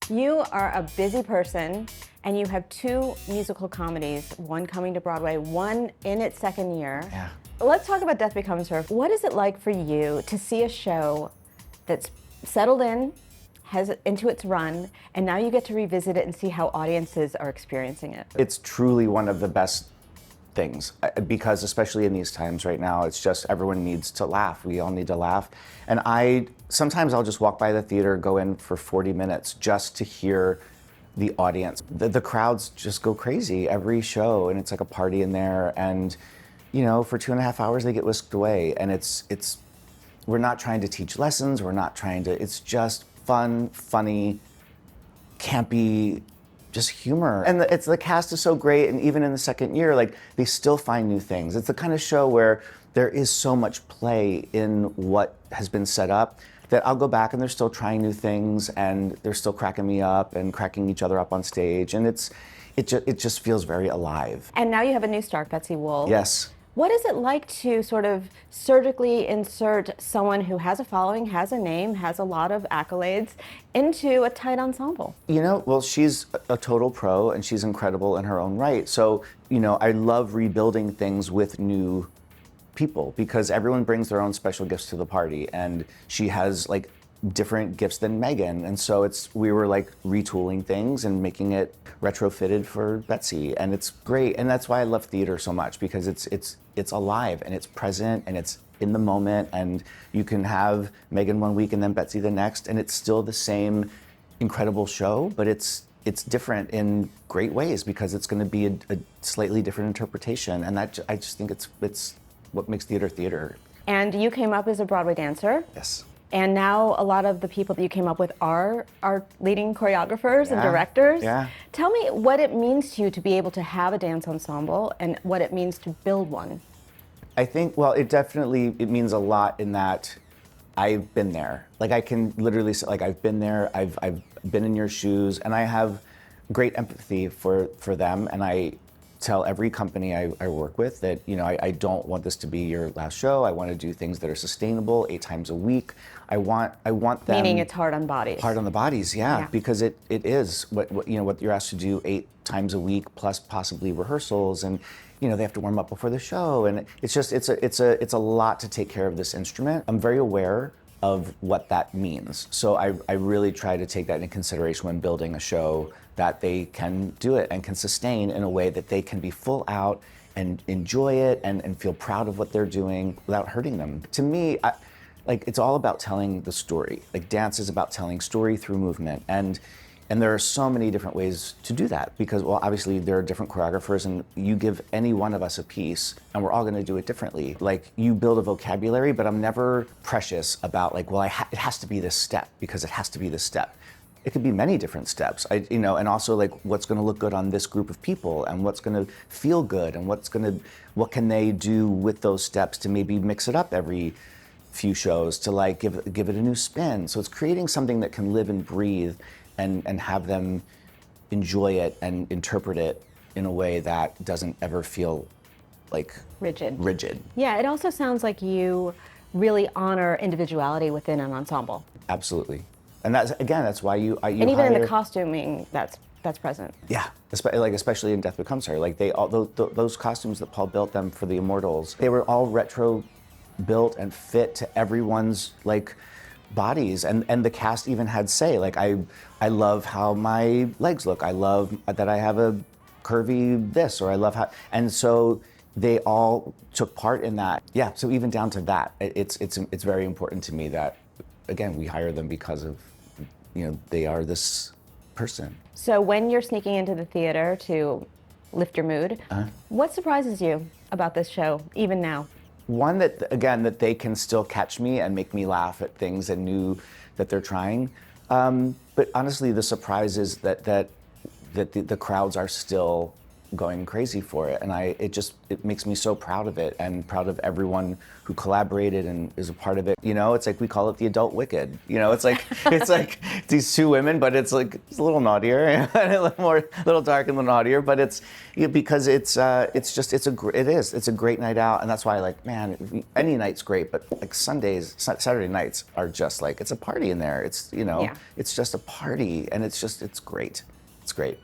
You are a busy person, and you have 2 musical comedies, one coming to Broadway, one in its second year. Yeah. Let's talk about Death Becomes Her. What is it like for you to see a show that's settled in, has it into its run, and now you get to revisit it and see how audiences are experiencing it? It's truly one of the best things, because especially in these times right now, it's just everyone needs to laugh. We all need to laugh. And sometimes I'll just walk by the theater, go in for 40 minutes just to hear the audience. The crowds just go crazy every show, and it's like a party in there. And you know, for 2.5 hours they get whisked away. And we're not trying to teach lessons. It's just fun, funny, campy, just humor. And the cast is so great, and even in the second year, like, they still find new things. It's the kind of show where there is so much play in what has been set up that I'll go back and they're still trying new things, and they're still cracking me up and cracking each other up on stage, and it just feels very alive. And now you have a new star, Betsy Wolfe. Yes. What is it like to sort of surgically insert someone who has a following, has a name, has a lot of accolades into a tight ensemble? You know, well, she's a total pro, and she's incredible in her own right. So, you know, I love rebuilding things with new people, because everyone brings their own special gifts to the party, and she has like different gifts than Megan, and so we were like retooling things and making it retrofitted for Betsy, and it's great. And that's why I love theater so much, because it's alive, and it's present, and it's in the moment, and you can have Megan one week and then Betsy the next, and it's still the same incredible show, but it's different in great ways, because it's going to be a slightly different interpretation, and I just think it's what makes theater theater. And you came up as a Broadway dancer. Yes. And now a lot of the people that you came up with are leading choreogrophers and directors. Yeah. Tell me what it means to you to be able to have a dance ensemble, and what it means to build one. I think, well, it means a lot in that I've been there. Like, I can literally say, like, I've been there, I've been in your shoes, and I have great empathy for them, and I tell every company I work with that, you know, I don't want this to be your last show. I want to do things that are sustainable 8 times a week. I want them. Meaning it's hard on bodies. Hard on the bodies, yeah. Because it is what you know, what you're asked to do 8 times a week, plus possibly rehearsals, and you know, they have to warm up before the show, and it's a lot to take care of this instrument. I'm very aware of what that means, so I really try to take that into consideration when building a show, that they can do it and can sustain in a way that they can be full out and enjoy it and feel proud of what they're doing without hurting them. To me, it's all about telling the story. Like, dance is about telling story through movement, and there are so many different ways to do that, because, well, obviously there are different choreographers, and you give any one of us a piece and we're all going to do it differently. Like, you build a vocabulary, but I'm never precious about, like, well, it has to be this step because it has to be this step. It could be many different steps, and also, like, what's going to look good on this group of people, and what's going to feel good, and what can they do with those steps to maybe mix it up every few shows to, like, give it a new spin. So it's creating something that can live and breathe, and have them enjoy it and interpret it in a way that doesn't ever feel like rigid. Yeah, it also sounds like you really honor individuality within an ensemble. Absolutely. And that's why you and even in the costuming, that's present. Yeah, especially in Death Becomes Her. Like, those costumes that Paul built them for the Immortals, they were all retro built and fit to everyone's, like, bodies, and the cast even had say, like, I love how my legs look, I love that I have a curvy this, or I love how, and so they all took part in that. Yeah, so even down to that, it's very important to me that, again, we hire them because of, you know, they are this person. So when you're sneaking into the theater to lift your mood, what surprises you about this show, even now? One, that they can still catch me and make me laugh at things and new that they're trying. But honestly, the surprise is that the crowds are still going crazy for it. And it makes me so proud of it, and proud of everyone who collaborated and is a part of it. You know, it's like we call it the adult wicked. You know, it's like these two women, but it's like it's a little naughtier and a little dark and a little naughtier. But it's because it's a great night out, and that's why man, any night's great, but like Saturday nights are just like it's a party in there. It's it's just a party, and it's great. It's great.